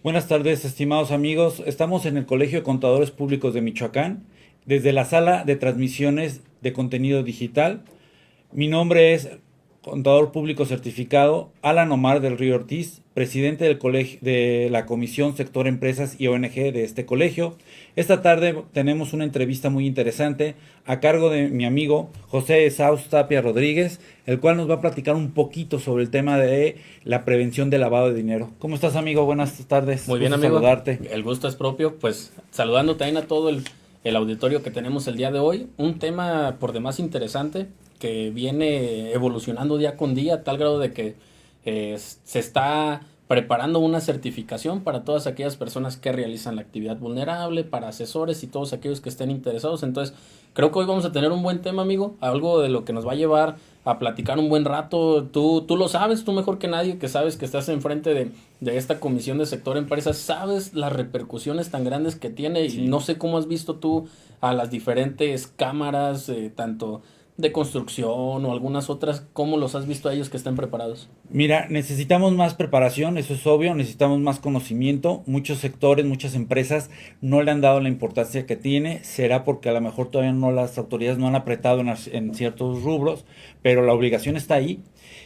Buenas tardes, estimados amigos. Estamos en el Colegio de Contadores Públicos de Michoacán, desde la sala de transmisiones de contenido digital. Mi nombre es Contador Público Certificado Alan Omar del Río Ortiz, presidente del colegio, de la Comisión Sector Empresas y ONG de este colegio. Esta tarde tenemos una entrevista muy interesante a cargo de mi amigo José Saus Tapia Rodríguez, el cual nos va a platicar un poquito sobre el tema de la prevención del lavado de dinero. ¿Cómo estás, amigo? Buenas tardes, Muy bien, gusto amigo. saludarte. El gusto es propio. Pues saludando también a todo el auditorio que tenemos el día de hoy. Un tema por demás interesante que viene evolucionando día con día a tal grado de que se está preparando una certificación para todas aquellas personas que realizan la actividad vulnerable, para asesores y todos aquellos que estén interesados. Entonces, creo que hoy vamos a tener un buen tema, amigo, algo de lo que nos va a llevar a platicar un buen rato. Tú lo sabes, tú mejor que nadie, que sabes que estás enfrente de esta comisión de sector empresas, sabes las repercusiones tan grandes que tiene y Sí. no sé cómo has visto tú a las diferentes cámaras, tanto de construcción o algunas otras, cómo los has visto a ellos que estén preparados. Mira, necesitamos más preparación, eso es obvio, necesitamos más conocimiento. Muchos sectores, muchas empresas no le han dado la importancia que tiene. Será porque a lo mejor todavía no las autoridades no han apretado en ciertos rubros, pero la obligación está ahí.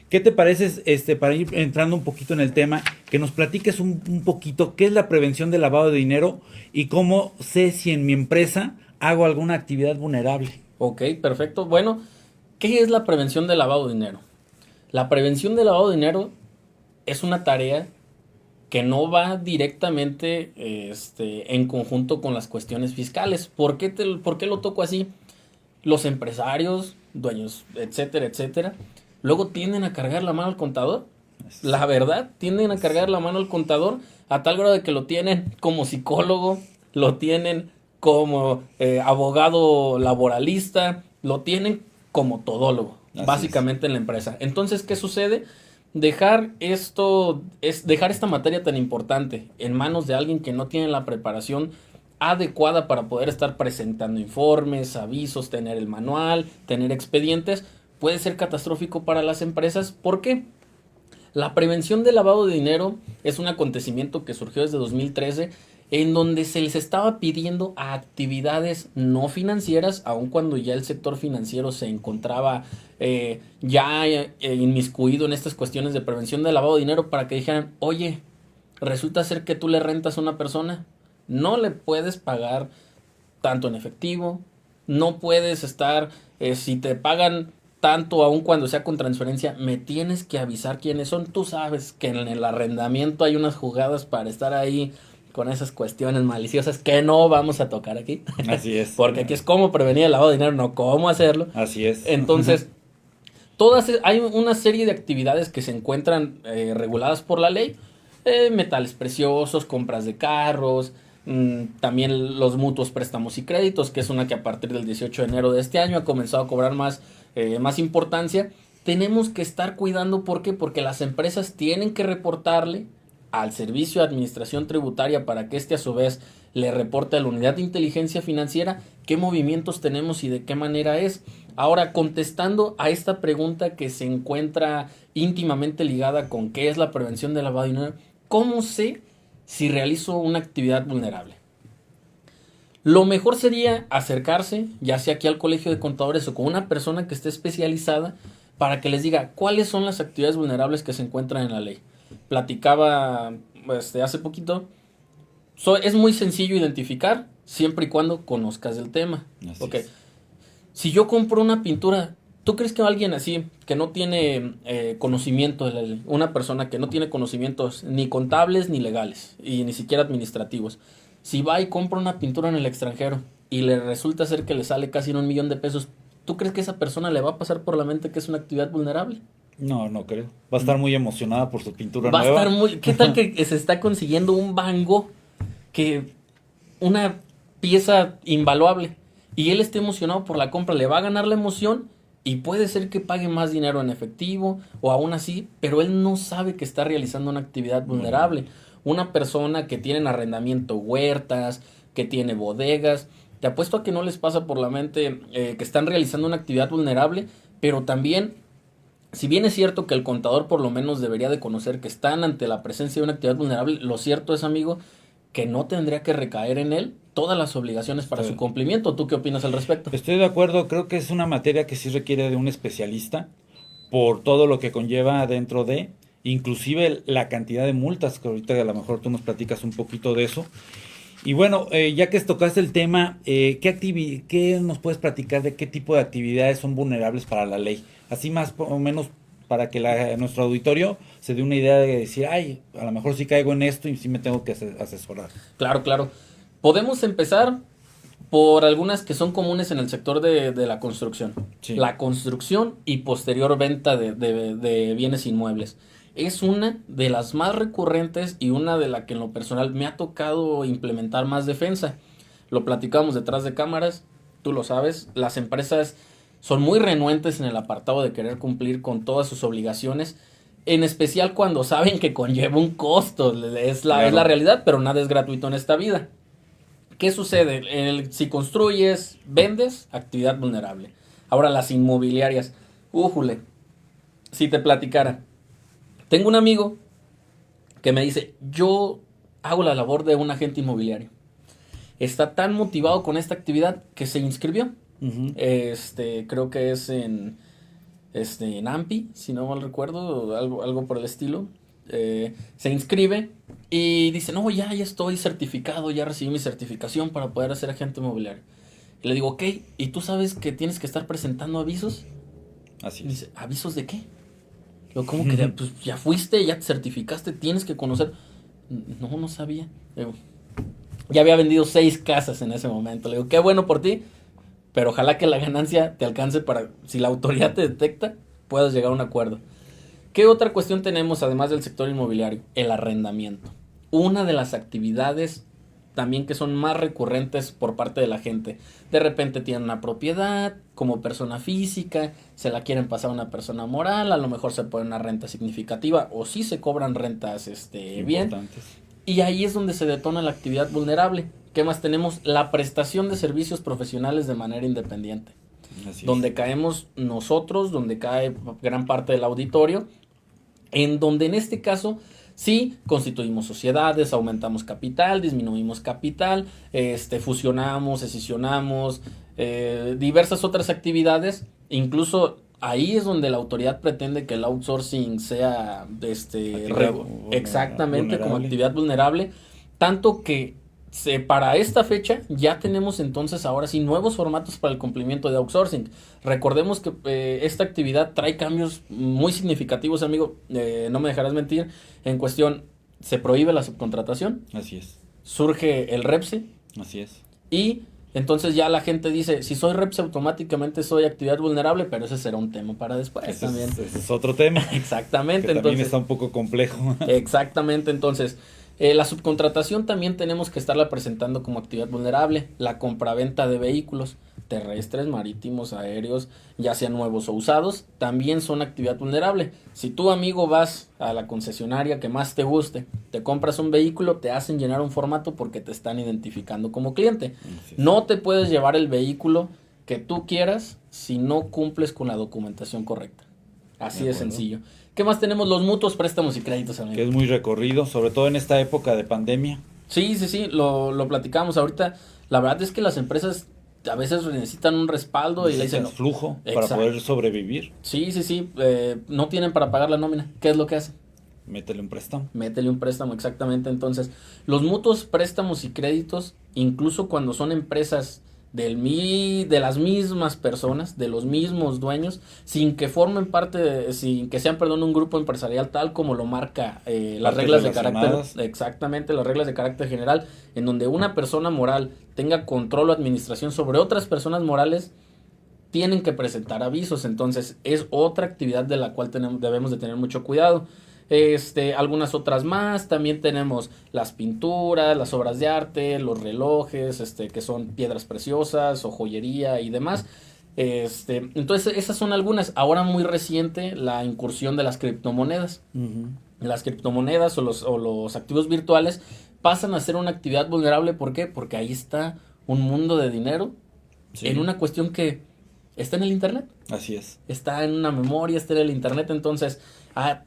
¿Qué te parece, para ir entrando un poquito en el tema, que nos platiques un poquito qué es la prevención del lavado de dinero y cómo sé si en mi empresa hago alguna actividad vulnerable? Ok, perfecto. Bueno, ¿qué es la prevención del lavado de dinero? La prevención del lavado de dinero es una tarea que no va directamente en conjunto con las cuestiones fiscales. ¿Por qué lo toco así? Los empresarios, dueños, etcétera, etcétera, luego tienden a cargar la mano al contador. Es- La verdad, tienden a es- cargar la mano al contador a tal grado de que lo tienen como psicólogo, lo tienen como abogado laboralista, lo tienen como todólogo, Así es. básicamente en la empresa. Entonces, ¿qué sucede? Dejar esta materia tan importante en manos de alguien que no tiene la preparación adecuada para poder estar presentando informes, avisos, tener el manual, tener expedientes, puede ser catastrófico para las empresas. ¿Por qué? La prevención del lavado de dinero es un acontecimiento que surgió desde 2013 en donde se les estaba pidiendo a actividades no financieras, aun cuando ya el sector financiero se encontraba inmiscuido en estas cuestiones de prevención del lavado de dinero, para que dijeran, oye, resulta ser que tú le rentas a una persona, no le puedes pagar tanto en efectivo, no puedes estar, si te pagan tanto aun cuando sea con transferencia, me tienes que avisar quiénes son. Tú sabes que en el arrendamiento hay unas jugadas para estar ahí con esas cuestiones maliciosas que no vamos a tocar aquí, Así es. porque aquí es cómo prevenir el lavado de dinero, no cómo hacerlo. Así es. Entonces, hay una serie de actividades que se encuentran reguladas por la ley, metales preciosos, compras de carros, también los mutuos préstamos y créditos, que es una que a partir del 18 de enero de este año ha comenzado a cobrar más importancia. Tenemos que estar cuidando, ¿por qué? Porque las empresas tienen que reportarle al Servicio de Administración Tributaria para que a su vez le reporte a la Unidad de Inteligencia Financiera qué movimientos tenemos y de qué manera es. Ahora, contestando a esta pregunta que se encuentra íntimamente ligada con qué es la prevención del lavado de dinero, ¿cómo sé si realizo una actividad vulnerable? Lo mejor sería acercarse, ya sea aquí al colegio de contadores o con una persona que esté especializada, para que les diga cuáles son las actividades vulnerables que se encuentran en la ley. Platicaba hace poquito, es muy sencillo identificar siempre y cuando conozcas el tema. Así Ok, es. si yo compro una pintura, ¿tú crees que alguien así, que no tiene conocimiento de la ley, una persona que no tiene conocimientos ni contables ni legales y ni siquiera administrativos, si va y compra una pintura en el extranjero y le resulta ser que le sale casi en 1 millón de pesos, ¿tú crees que esa persona le va a pasar por la mente que es una actividad vulnerable? No, no creo. Va a estar muy emocionada por su pintura Va a estar nueva. muy... ¿Qué tal que se está consiguiendo un Van Gogh, que una pieza invaluable, y él esté emocionado por la compra? Le va a ganar la emoción y puede ser que pague más dinero en efectivo o aún así, pero él no sabe que está realizando una actividad vulnerable. Vulnerable. Una persona que tiene en arrendamiento huertas, que tiene bodegas, te apuesto a que no les pasa por la mente que están realizando una actividad vulnerable, pero también si bien es cierto que el contador por lo menos debería de conocer que están ante la presencia de una actividad vulnerable, lo cierto es, amigo, que no tendría que recaer en él todas las obligaciones para su cumplimiento. ¿Tú qué opinas al respecto? Estoy de acuerdo, creo que es una materia que sí requiere de un especialista por todo lo que conlleva dentro de, inclusive la cantidad de multas, que ahorita a lo mejor tú nos platicas un poquito de eso. Y bueno, ya que tocaste el tema, ¿qué nos puedes platicar de qué tipo de actividades son vulnerables para la ley? Así más o menos para que nuestro auditorio se dé una idea de decir, ay, a lo mejor sí caigo en esto y sí me tengo que asesorar. Claro, claro. Podemos empezar por algunas que son comunes en el sector de la construcción. Sí. La construcción y posterior venta de bienes inmuebles. Es una de las más recurrentes y una de la que en lo personal me ha tocado implementar más defensa. Lo platicamos detrás de cámaras, tú lo sabes, las empresas son muy renuentes en el apartado de querer cumplir con todas sus obligaciones, en especial cuando saben que conlleva un costo, es la realidad, pero nada es gratuito en esta vida. ¿Qué sucede? Si construyes, vendes, actividad vulnerable. Ahora las inmobiliarias, újule, si te platicara, tengo un amigo que me dice, yo hago la labor de un agente inmobiliario. Está tan motivado con esta actividad que se inscribió. Uh-huh. Creo que es en AMPI, si no mal recuerdo, algo por el estilo. Se inscribe y dice, no, ya estoy certificado, ya recibí mi certificación para poder ser agente inmobiliario. Y le digo, ok, ¿y tú sabes que tienes que estar presentando avisos? Así Y es. dice, ¿avisos de qué? Yo, ¿cómo que pues ya fuiste, ya te certificaste, tienes que conocer? No sabía. Le digo, ya había vendido 6 casas en ese momento. Le digo, qué bueno por ti, pero ojalá que la ganancia te alcance para, si la autoridad te detecta, puedas llegar a un acuerdo. ¿Qué otra cuestión tenemos además del sector inmobiliario? El arrendamiento. Una de las actividades también que son más recurrentes por parte de la gente. De repente tienen una propiedad como persona física, se la quieren pasar a una persona moral, a lo mejor se pone una renta significativa o sí se cobran rentas bien. Y ahí es donde se detona la actividad vulnerable. ¿Qué más tenemos? La prestación de servicios profesionales de manera independiente. Así donde es. Caemos nosotros, donde cae gran parte del auditorio, en donde en este caso sí constituimos sociedades, aumentamos capital, disminuimos capital, fusionamos, escisionamos, diversas otras actividades, incluso ahí es donde la autoridad pretende que el outsourcing sea exactamente vulnerable. Como actividad vulnerable, tanto que para esta fecha ya tenemos entonces ahora sí nuevos formatos para el cumplimiento de outsourcing. Recordemos que esta actividad trae cambios muy significativos, amigo, no me dejarás mentir, en cuestión se prohíbe la subcontratación. Así es. Surge el REPSE. Así es. Y entonces ya la gente dice, si soy REPSE automáticamente soy actividad vulnerable, pero ese será un tema para después ese también. Ese es otro tema. Exactamente. Que también está un poco complejo. Exactamente, entonces la subcontratación también tenemos que estarla presentando como actividad vulnerable. La compraventa de vehículos terrestres, marítimos, aéreos, ya sean nuevos o usados, también son actividad vulnerable. Si tú, amigo, vas a la concesionaria que más te guste, te compras un vehículo, te hacen llenar un formato porque te están identificando como cliente. No te puedes llevar el vehículo que tú quieras si no cumples con la documentación correcta. Así de sencillo. ¿Qué más tenemos? Los mutuos, préstamos y créditos, amigo. Que es muy recorrido, sobre todo en esta época de pandemia. Sí, lo platicamos ahorita. La verdad es que las empresas a veces necesitan un respaldo y le dicen flujo para poder sobrevivir. Sí, no tienen para pagar la nómina. ¿Qué es lo que hacen? Métele un préstamo. Métele un préstamo, exactamente. Entonces, los mutuos, préstamos y créditos, incluso cuando son empresas de las mismas personas, de los mismos dueños, sin que formen parte, sin que sean, un grupo empresarial tal como lo marca las reglas de carácter, exactamente, las reglas de carácter general, en donde una persona moral tenga control o administración sobre otras personas morales, tienen que presentar avisos. Entonces, es otra actividad de la cual debemos de tener mucho cuidado. Algunas otras más, también tenemos las pinturas, las obras de arte, los relojes, que son piedras preciosas o joyería y demás. Entonces esas son algunas. Ahora muy reciente la incursión de las criptomonedas. Uh-huh. Las criptomonedas o los activos virtuales pasan a ser una actividad vulnerable. ¿Por qué? Porque ahí está un mundo de dinero en una cuestión que está en el internet. Así es. Está en una memoria, está en el internet. Entonces,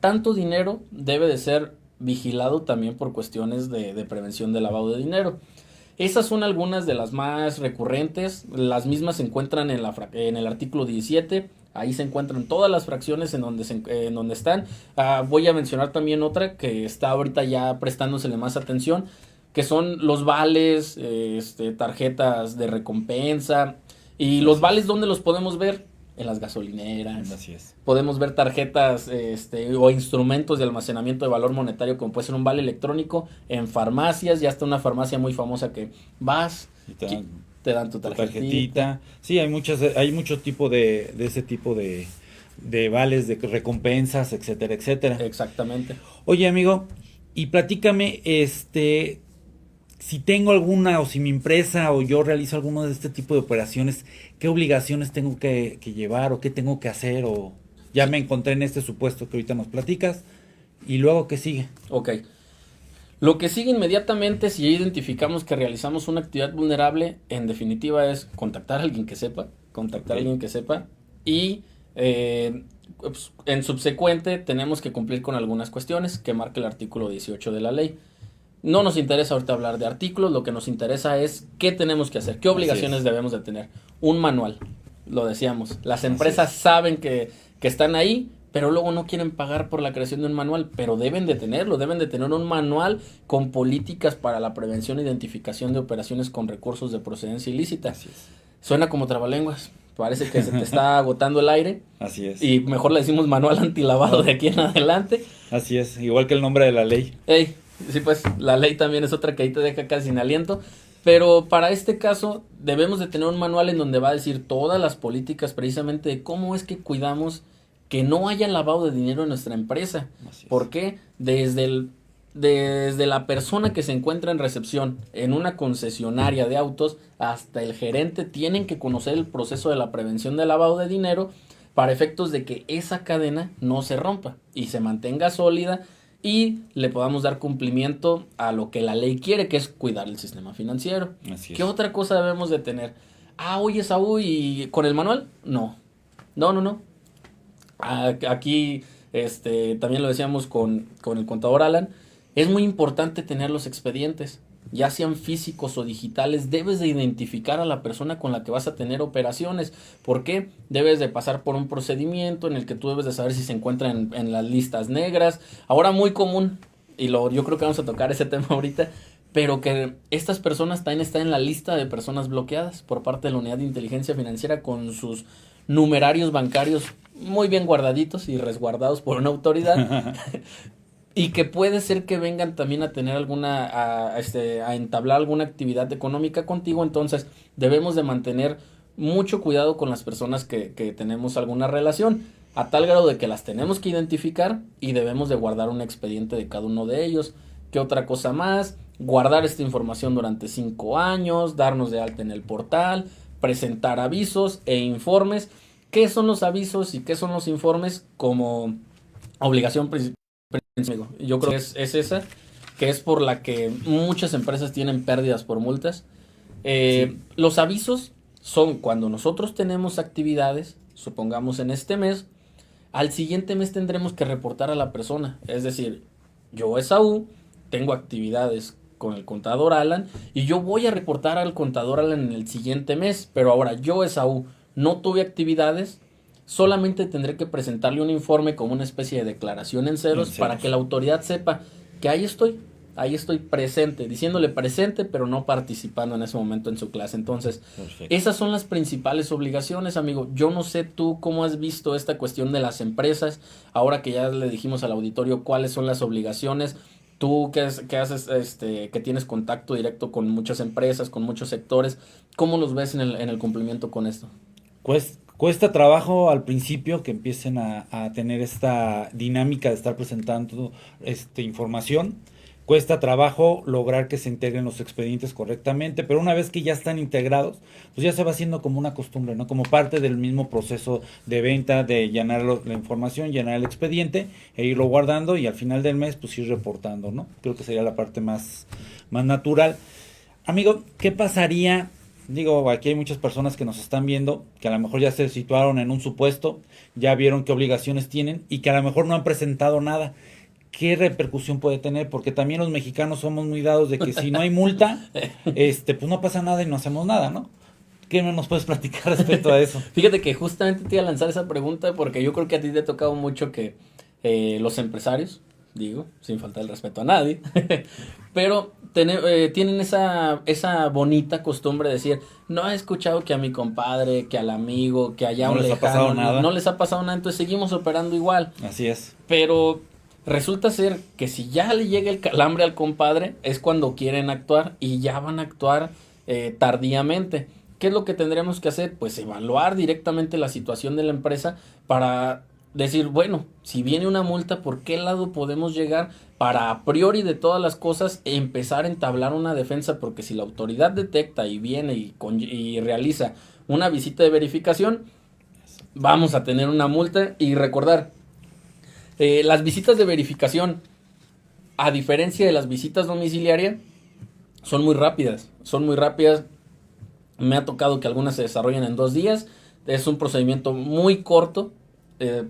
tanto dinero debe de ser vigilado también por cuestiones de prevención de lavado de dinero. Esas son algunas de las más recurrentes. Las mismas se encuentran en el artículo 17. Ahí se encuentran todas las fracciones en donde están. Voy a mencionar también otra que está ahorita ya prestándosele más atención, que son los vales, tarjetas de recompensa. Y los vales, ¿dónde los podemos ver? En las gasolineras. Así es. Podemos ver tarjetas o instrumentos de almacenamiento de valor monetario, como puede ser un vale electrónico, en farmacias. Ya está una farmacia muy famosa que vas, Y te dan tu tarjetita. Sí, hay mucho tipo de ese tipo de vales, de recompensas, etcétera, etcétera. Exactamente. Oye, amigo, y platícame, si tengo alguna, o si mi empresa o yo realizo alguno de este tipo de operaciones, ¿qué obligaciones tengo que llevar o qué tengo que hacer? O ya me encontré en este supuesto que ahorita nos platicas, y luego, ¿qué sigue? Ok. Lo que sigue inmediatamente, si ya identificamos que realizamos una actividad vulnerable, en definitiva es contactar a alguien que sepa, y pues, en subsecuente tenemos que cumplir con algunas cuestiones que marca el artículo 18 de la ley. No nos interesa ahorita hablar de artículos, lo que nos interesa es qué tenemos que hacer, qué obligaciones debemos de tener. Un manual, lo decíamos, las empresas saben que están ahí, pero luego no quieren pagar por la creación de un manual, pero deben de tenerlo, deben de tener un manual con políticas para la prevención e identificación de operaciones con recursos de procedencia ilícita. Así es. Suena como trabalenguas, parece que se te está agotando el aire. Así es. Y mejor le decimos manual antilavado de aquí en adelante. Así es, igual que el nombre de la ley. Sí, pues la ley también es otra que ahí te deja casi sin aliento. Pero para este caso debemos de tener un manual en donde va a decir todas las políticas precisamente de cómo es que cuidamos que no haya lavado de dinero en nuestra empresa. ¿Por qué? Desde la persona que se encuentra en recepción en una concesionaria de autos hasta el gerente tienen que conocer el proceso de la prevención del lavado de dinero para efectos de que esa cadena no se rompa y se mantenga sólida y le podamos dar cumplimiento a lo que la ley quiere, que es cuidar el sistema financiero. Así es. ¿Qué otra cosa debemos de tener? Oye, Saúl, ¿y con el manual? No. Aquí también lo decíamos con el contador Alan, es muy importante tener los expedientes, ya sean físicos o digitales. Debes de identificar a la persona con la que vas a tener operaciones. ¿Por qué? Debes de pasar por un procedimiento en el que tú debes de saber si se encuentra en las listas negras. Ahora muy común, y yo creo que vamos a tocar ese tema ahorita, pero que estas personas también están en la lista de personas bloqueadas por parte de la Unidad de Inteligencia Financiera con sus numerarios bancarios muy bien guardaditos y resguardados por una autoridad. Y que puede ser que vengan también a tener a entablar alguna actividad económica contigo. Entonces debemos de mantener mucho cuidado con las personas que tenemos alguna relación, a tal grado de que las tenemos que identificar y debemos de guardar un expediente de cada uno de ellos. ¿Qué otra cosa más? Guardar esta información durante 5 años, darnos de alta en el portal, presentar avisos e informes. ¿Qué son los avisos y qué son los informes como obligación principal? Yo creo que es esa, que es por la que muchas empresas tienen pérdidas por multas. Los avisos son cuando nosotros tenemos actividades, supongamos en este mes, al siguiente mes tendremos que reportar a la persona. Es decir, yo, Esaú, tengo actividades con el contador Alan y yo voy a reportar al contador Alan en el siguiente mes, pero ahora yo, Esaú, no tuve actividades. Solamente tendré que presentarle un informe como una especie de declaración en ceros para que la autoridad sepa que ahí estoy presente, diciéndole presente, pero no participando en ese momento en su clase. Entonces, esas son las principales obligaciones, amigo. Yo no sé tú cómo has visto esta cuestión de las empresas, ahora que ya le dijimos al auditorio cuáles son las obligaciones. Tú que haces, que tienes contacto directo con muchas empresas, con muchos sectores, ¿cómo los ves en el cumplimiento con esto? Cuesta trabajo al principio que empiecen a tener esta dinámica de estar presentando información. Cuesta trabajo lograr que se integren los expedientes correctamente, pero una vez que ya están integrados, pues ya se va haciendo como una costumbre, ¿no? Como parte del mismo proceso de venta, de llenar la información, llenar el expediente e irlo guardando y al final del mes pues ir reportando, ¿no? Creo que sería la parte más natural. Amigo, ¿qué pasaría digo, aquí hay muchas personas que nos están viendo, que a lo mejor ya se situaron en un supuesto, ya vieron qué obligaciones tienen y que a lo mejor no han presentado nada. ¿Qué repercusión puede tener? Porque también los mexicanos somos muy dados de que si no hay multa, pues no pasa nada y no hacemos nada, ¿no? ¿Qué nos puedes platicar respecto a eso? Fíjate que justamente te iba a lanzar esa pregunta porque yo creo que a ti te ha tocado mucho que los empresarios, digo, sin faltar el respeto a nadie, pero tienen esa bonita costumbre de decir, no he escuchado que a mi compadre, que al amigo, que allá No un les ha lejano, pasado nada. no les ha pasado nada, entonces seguimos operando igual. Así es. Pero resulta ser que si ya le llega el calambre al compadre, es cuando quieren actuar y ya van a actuar tardíamente. ¿Qué es lo que tendremos que hacer? Pues evaluar directamente la situación de la empresa para decir, bueno, si viene una multa, ¿por qué lado podemos llegar para a priori de todas las cosas empezar a entablar una defensa? Porque si la autoridad detecta y viene y realiza una visita de verificación, vamos a tener una multa. Y recordar, las visitas de verificación, a diferencia de las visitas domiciliarias, son muy rápidas, Me ha tocado que algunas se desarrollen en 2 días. Es un procedimiento muy corto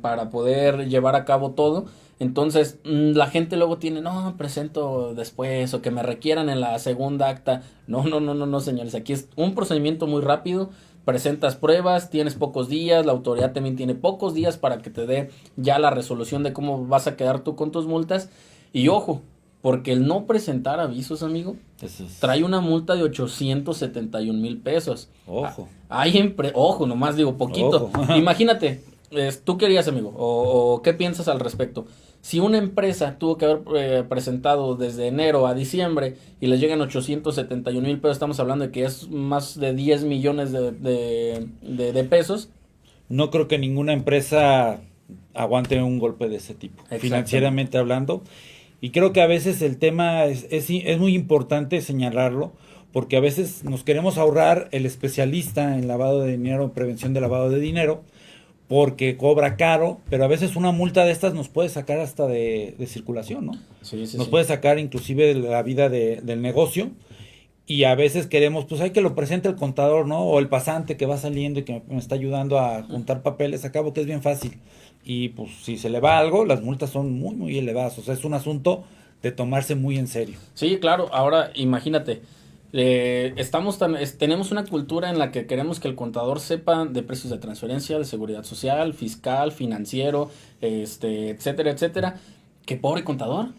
para poder llevar a cabo todo. Entonces, la gente luego tiene, no, presento después o que me requieran en la segunda acta. No, señores. Aquí es un procedimiento muy rápido. Presentas pruebas, tienes pocos días, la autoridad también tiene pocos días para que te dé ya la resolución de cómo vas a quedar tú con tus multas. Y ojo, porque el no presentar avisos, amigo, trae una multa de 871,000 pesos. Ojo. Ojo, nomás digo poquito. Ojo. Imagínate, ¿tú qué harías, amigo? ¿O qué piensas al respecto? Si una empresa tuvo que haber presentado desde enero a diciembre y les llegan 871,000 pesos, estamos hablando de que es más de 10 millones de pesos. No creo que ninguna empresa aguante un golpe de ese tipo, financieramente hablando. Y creo que a veces el tema es muy importante señalarlo, porque a veces nos queremos ahorrar el especialista en lavado de dinero, en prevención de lavado de dinero, porque cobra caro, pero a veces una multa de estas nos puede sacar hasta de circulación, ¿no? Sí, Nos puede sacar inclusive de la vida del negocio, y a veces queremos, pues hay que lo presente el contador, ¿no? O el pasante que va saliendo y que me está ayudando a juntar papeles, acabo que es bien fácil. Y pues si se le va algo, las multas son muy, muy elevadas. O sea, es un asunto de tomarse muy en serio. Sí, claro. Ahora, imagínate, tenemos una cultura en la que queremos que el contador sepa de precios de transferencia, de seguridad social, fiscal, financiero, etcétera, etcétera. ¡Qué pobre contador!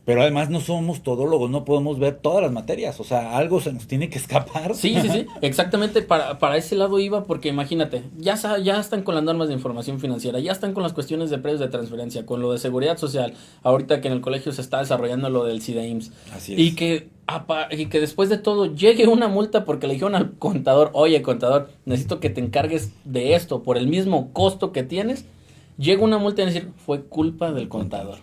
Pero además no somos todólogos, no podemos ver todas las materias, o sea, algo se nos tiene que escapar. Sí, exactamente para ese lado iba, porque imagínate, ya están con las normas de información financiera, ya están con las cuestiones de precios de transferencia, con lo de seguridad social, ahorita que en el colegio se está desarrollando lo del CIDEIMS. Así es. Y que después de todo llegue una multa porque le dijeron al contador, oye contador, necesito que te encargues de esto por el mismo costo que tienes, llega una multa y decir, fue culpa del contador.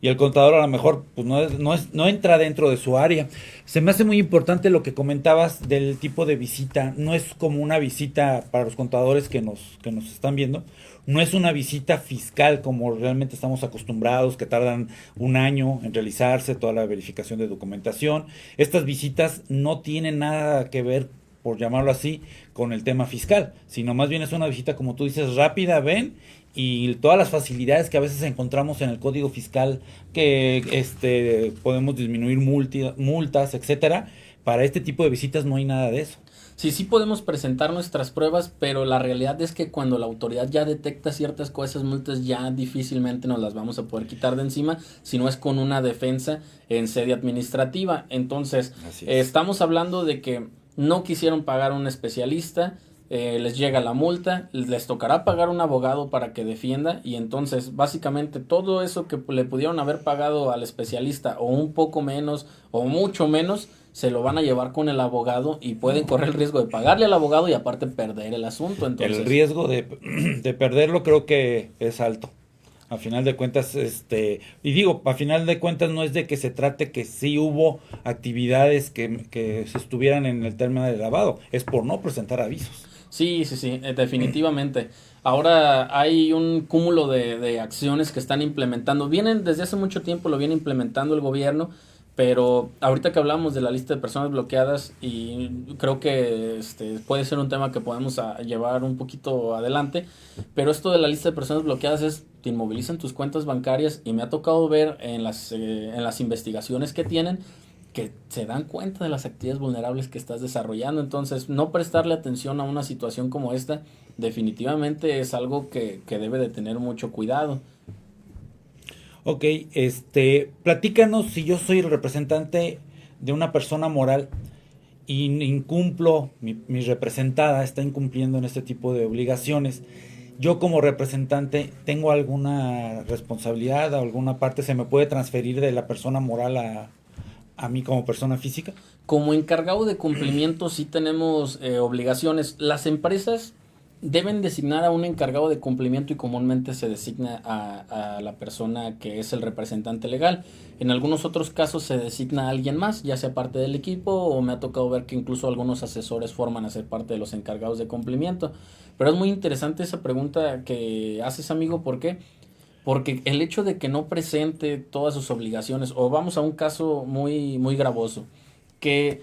Y el contador a lo mejor pues no entra dentro de su área. Se me hace muy importante lo que comentabas del tipo de visita. No es como una visita para los contadores que nos están viendo. No es una visita fiscal como realmente estamos acostumbrados, que tardan 1 año en realizarse toda la verificación de documentación. Estas visitas no tienen nada que ver, por llamarlo así, con el tema fiscal, sino más bien es una visita, como tú dices, rápida, ven, y todas las facilidades que a veces encontramos en el código fiscal, que podemos disminuir multas, etcétera. Para este tipo de visitas no hay nada de eso. Sí podemos presentar nuestras pruebas, pero la realidad es que cuando la autoridad ya detecta ciertas cosas, multas, ya difícilmente nos las vamos a poder quitar de encima, si no es con una defensa en sede administrativa. Entonces, estamos hablando de que no quisieron pagar a un especialista, les llega la multa, les tocará pagar un abogado para que defienda, y entonces básicamente todo eso que le pudieron haber pagado al especialista, o un poco menos o mucho menos, se lo van a llevar con el abogado y pueden correr el riesgo de pagarle al abogado y aparte perder el asunto. Entonces, el riesgo de perderlo creo que es alto. A final de cuentas, y digo, a final de cuentas no es de que se trate que sí hubo actividades que se estuvieran en el tema del lavado, es por no presentar avisos. Sí, definitivamente. Ahora hay un cúmulo de acciones que están implementando. Vienen desde hace mucho tiempo, lo viene implementando el gobierno, Pero ahorita que hablamos de la lista de personas bloqueadas, y creo que puede ser un tema que podemos llevar un poquito adelante, pero esto de la lista de personas bloqueadas es, te inmovilizan tus cuentas bancarias, y me ha tocado ver en las investigaciones que tienen que se dan cuenta de las actividades vulnerables que estás desarrollando. Entonces, no prestarle atención a una situación como esta definitivamente es algo que debe de tener mucho cuidado. Ok, platícanos si yo soy el representante de una persona moral y incumplo, mi representada está incumpliendo en este tipo de obligaciones. Yo como representante, ¿tengo alguna responsabilidad o alguna parte se me puede transferir de la persona moral a mí como persona física? Como encargado de cumplimiento sí tenemos obligaciones. Las empresas deben designar a un encargado de cumplimiento y comúnmente se designa a la persona que es el representante legal. En algunos otros casos se designa a alguien más, ya sea parte del equipo, o me ha tocado ver que incluso algunos asesores forman a ser parte de los encargados de cumplimiento. Pero es muy interesante esa pregunta que haces, amigo. ¿Por qué? Porque el hecho de que no presente todas sus obligaciones, o vamos a un caso muy, muy gravoso, que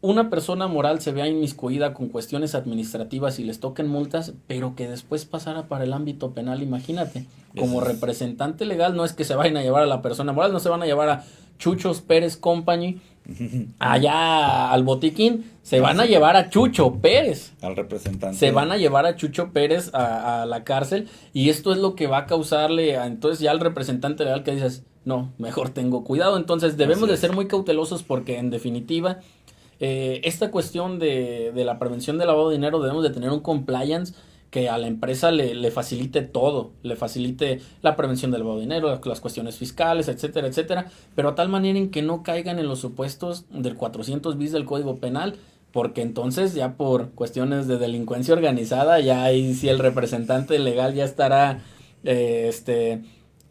una persona moral se vea inmiscuida con cuestiones administrativas y les toquen multas, pero que después pasara para el ámbito penal, imagínate. Como representante legal no es que se vayan a llevar a la persona moral, no se van a llevar a Chuchos Pérez Company allá al botiquín, se van a llevar a Chucho Pérez. Al representante. Se van a llevar a Chucho Pérez a la cárcel, y esto es lo que va a causarle entonces ya al representante legal, que dices, no, mejor tengo cuidado. Entonces debemos de ser muy cautelosos, porque en definitiva esta cuestión de la prevención del lavado de dinero, debemos de tener un compliance que a la empresa le facilite todo, le facilite la prevención del lavado de dinero, las cuestiones fiscales, etcétera, etcétera, pero a tal manera en que no caigan en los supuestos del 400 bis del Código Penal, porque entonces ya por cuestiones de delincuencia organizada, ya ahí sí el representante legal ya estará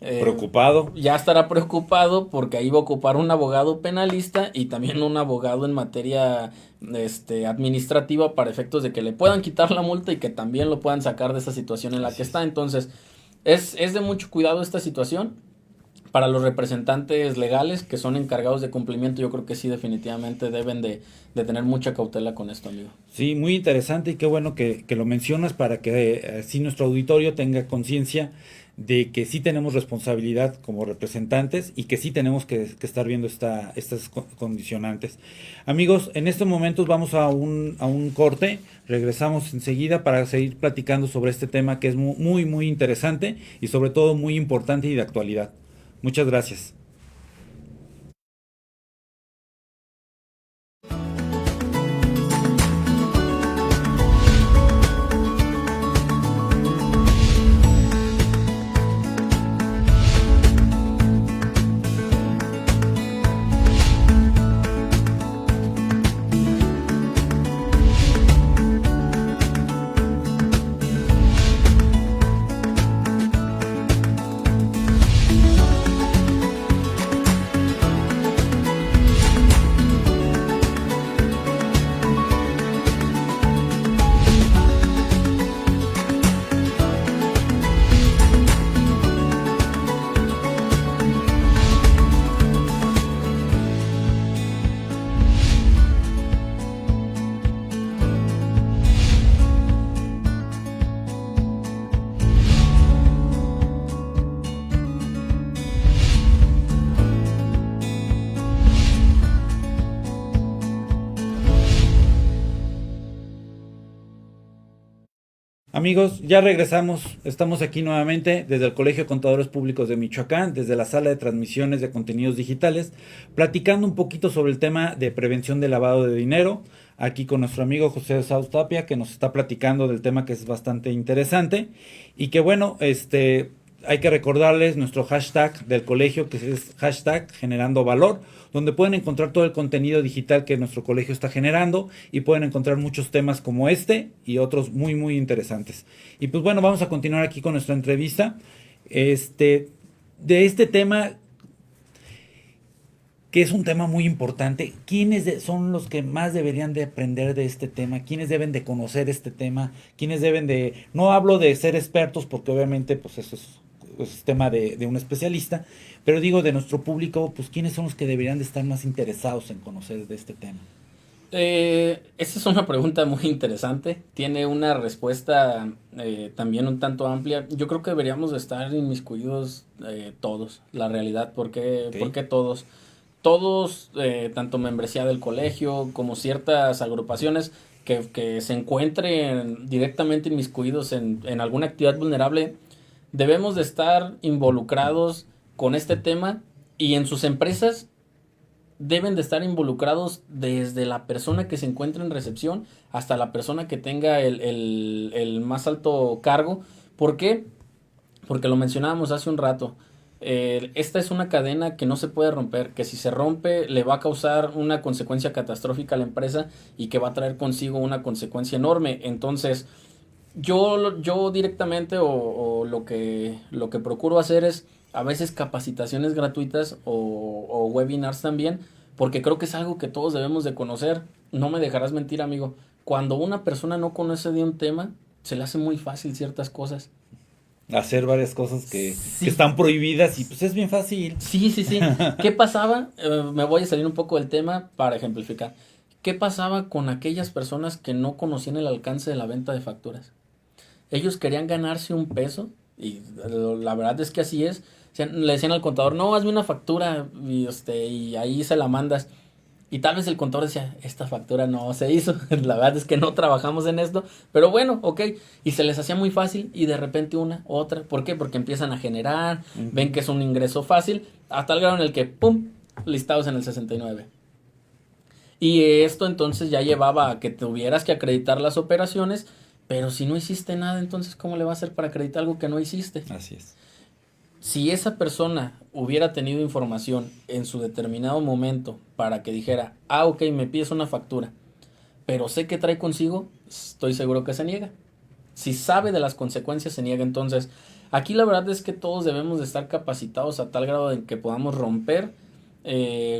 preocupado. Ya estará preocupado, porque ahí va a ocupar un abogado penalista y también un abogado en materia administrativa, para efectos de que le puedan quitar la multa y que también lo puedan sacar de esa situación en la que está. Entonces, es de mucho cuidado esta situación. Para los representantes legales que son encargados de cumplimiento, yo creo que sí, definitivamente deben de tener mucha cautela con esto, amigo. Sí, muy interesante, y qué bueno que lo mencionas, para que así nuestro auditorio tenga conciencia de que sí tenemos responsabilidad como representantes y que sí tenemos que estar viendo estas condicionantes. Amigos, en estos momentos vamos a un corte, regresamos enseguida para seguir platicando sobre este tema que es muy, muy interesante y sobre todo muy importante y de actualidad. Muchas gracias. Amigos, ya regresamos, estamos aquí nuevamente desde el Colegio de Contadores Públicos de Michoacán, desde la sala de transmisiones de contenidos digitales, platicando un poquito sobre el tema de prevención de lavado de dinero, aquí con nuestro amigo José Sauz Tapia, que nos está platicando del tema, que es bastante interesante, y que bueno, hay que recordarles nuestro hashtag del colegio, que es hashtag generando valor, donde pueden encontrar todo el contenido digital que nuestro colegio está generando, y pueden encontrar muchos temas como este y otros muy, muy interesantes. Y pues bueno, vamos a continuar aquí con nuestra entrevista. De este tema, que es un tema muy importante, ¿quiénes son los que más deberían de aprender de este tema? ¿Quiénes deben de conocer este tema? ¿Quiénes deben de...? No hablo de ser expertos, porque obviamente pues eso pues es tema de un especialista, pero digo, de nuestro público, pues ¿quiénes son los que deberían de estar más interesados en conocer de este tema? Esta es una pregunta muy interesante. Tiene una respuesta también un tanto amplia. Yo creo que deberíamos de estar inmiscuidos todos, la realidad. ¿Por Ok. qué todos? Todos, tanto membresía del colegio como ciertas agrupaciones que se encuentren directamente inmiscuidos en alguna actividad vulnerable, debemos de estar involucrados con este tema y en sus empresas deben de estar involucrados desde la persona que se encuentra en recepción hasta la persona que tenga el más alto cargo. ¿Por qué? Porque lo mencionábamos hace un rato. Esta es una cadena que no se puede romper, que si se rompe le va a causar una consecuencia catastrófica a la empresa y que va a traer consigo una consecuencia enorme. Entonces, yo directamente o lo que procuro hacer es a veces capacitaciones gratuitas o webinars también, porque creo que es algo que todos debemos de conocer. No me dejarás mentir, amigo. Cuando una persona no conoce de un tema, se le hace muy fácil ciertas cosas. Hacer varias cosas que Sí, están prohibidas y pues es bien fácil. sí, sí, sí. ¿Qué pasaba? Me voy a salir un poco del tema para ejemplificar. ¿Qué pasaba con aquellas personas que no conocían el alcance de la venta de facturas? Ellos querían ganarse un peso y la verdad es que así es. O sea, le decían al contador, no, hazme una factura y ahí se la mandas. Y tal vez el contador decía, esta factura no se hizo. La verdad es que no trabajamos en esto. Pero bueno, ok. Y se les hacía muy fácil y de repente una, otra. ¿Por qué? Porque empiezan a generar, ven que Ujú. es un ingreso fácil, a tal grado en el que, ¡pum!, listados en el 69. Y esto entonces ya llevaba a que tuvieras que acreditar las operaciones, pero si no hiciste nada, entonces ¿cómo le va a hacer para acreditar algo que no hiciste? Así es. Si esa persona hubiera tenido información en su determinado momento para que dijera, ah, ok, me pides una factura, pero sé que trae consigo, estoy seguro que se niega. Si sabe de las consecuencias, se niega. Entonces, aquí la verdad es que todos debemos de estar capacitados a tal grado de que podamos romper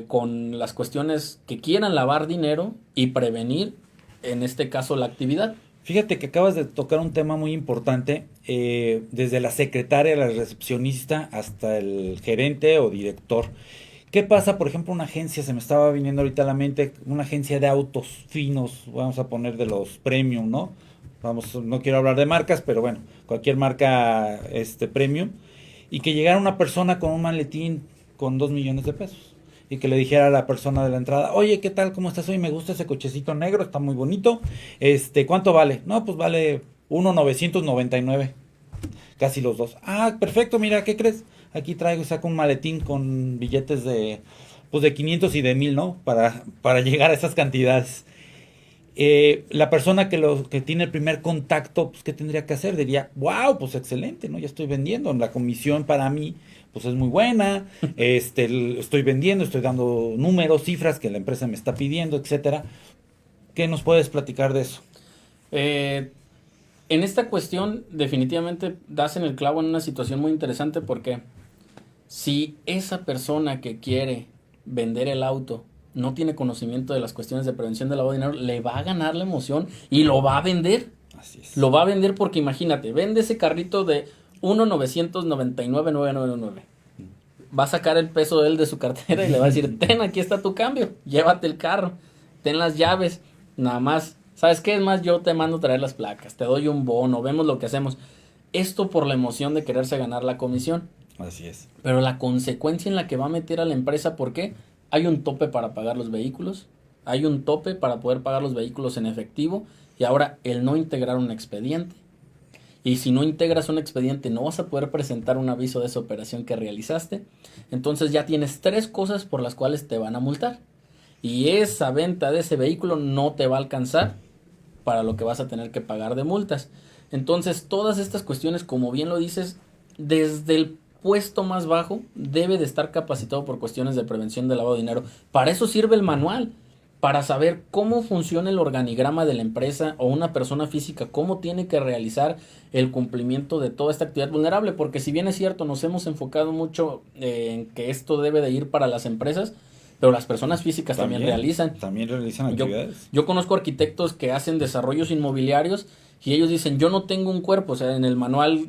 con las cuestiones que quieran lavar dinero y prevenir, en este caso, la actividad. Fíjate que acabas de tocar un tema muy importante, desde la secretaria, la recepcionista, hasta el gerente o director. ¿Qué pasa, por ejemplo, una agencia, se me estaba viniendo ahorita a la mente, una agencia de autos finos, vamos a poner de los premium, ¿no? Vamos, no quiero hablar de marcas, pero bueno, cualquier marca premium, y que llegara una persona con un maletín con 2 millones de pesos y que le dijera a la persona de la entrada, oye, ¿qué tal? ¿Cómo estás hoy? Me gusta ese cochecito negro, está muy bonito. ¿Cuánto vale? No, pues vale 1,999, casi los dos. Ah, perfecto, mira, ¿qué crees? Aquí traigo y saco un maletín con billetes pues de 500 y de 1000, ¿no? Para llegar a esas cantidades. La persona que tiene el primer contacto, pues, ¿qué tendría que hacer? Diría, wow, pues excelente, ¿no? Ya estoy vendiendo. La comisión para mí, pues es muy buena. Estoy vendiendo, estoy dando números, cifras que la empresa me está pidiendo, etcétera. ¿Qué nos puedes platicar de eso? Eh, en esta cuestión, definitivamente das en el clavo en una situación muy interesante porque si esa persona que quiere vender el auto no tiene conocimiento de las cuestiones de prevención de lavado de dinero, le va a ganar la emoción y lo va a vender. Así es. Lo va a vender porque imagínate, vende ese carrito de 1,999,999. Va a sacar el peso de él de su cartera y le va a decir, ten, aquí está tu cambio, llévate el carro, ten las llaves, nada más. ¿Sabes qué? Es más, yo te mando traer las placas, te doy un bono, vemos lo que hacemos. Esto por la emoción de quererse ganar la comisión. Así es. Pero la consecuencia en la que va a meter a la empresa, ¿por qué? Hay un tope para pagar los vehículos, hay un tope para poder pagar los vehículos en efectivo y ahora el no integrar un expediente. Y si no integras un expediente no vas a poder presentar un aviso de esa operación que realizaste. Entonces ya tienes 3 cosas por las cuales te van a multar. Y esa venta de ese vehículo no te va a alcanzar para lo que vas a tener que pagar de multas. Entonces todas estas cuestiones, como bien lo dices, desde el puesto más bajo debe de estar capacitado por cuestiones de prevención de lavado de dinero. Para eso sirve el manual, para saber cómo funciona el organigrama de la empresa o una persona física, cómo tiene que realizar el cumplimiento de toda esta actividad vulnerable, porque si bien es cierto, nos hemos enfocado mucho en que esto debe de ir para las empresas, pero las personas físicas también realizan. También realizan Yo, actividades. yo conozco arquitectos que hacen desarrollos inmobiliarios Y ellos dicen, yo no tengo un cuerpo, o sea, en el manual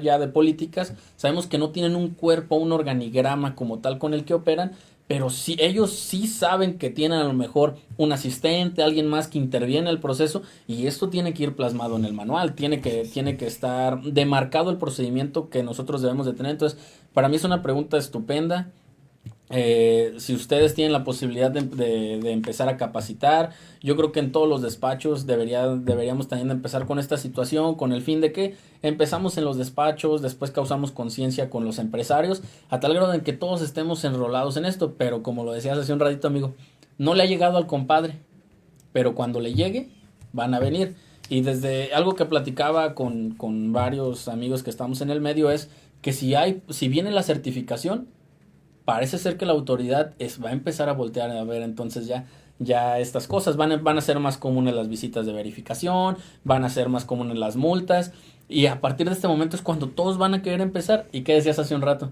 ya de políticas, sabemos que no tienen un cuerpo, un organigrama como tal con el que operan, pero sí, ellos sí saben que tienen a lo mejor un asistente, alguien más que interviene en el proceso, y esto tiene que ir plasmado en el manual, tiene que estar demarcado el procedimiento que nosotros debemos de tener. Entonces, para mí es una pregunta estupenda. Si ustedes tienen la posibilidad de empezar a capacitar, yo creo que en todos los despachos deberíamos también de empezar con esta situación, con el fin de que empezamos en los despachos, después causamos conciencia con los empresarios, a tal grado en que todos estemos enrolados en esto, pero como lo decías hace un ratito, amigo, no le ha llegado al compadre, pero cuando le llegue, van a venir. Y desde algo que platicaba con varios amigos que estamos en el medio es que si viene la certificación, parece ser que la autoridad va a empezar a voltear a ver entonces ya estas cosas. Van a ser más comunes las visitas de verificación, van a ser más comunes las multas, y a partir de este momento es cuando todos van a querer empezar. ¿Y qué decías hace un rato?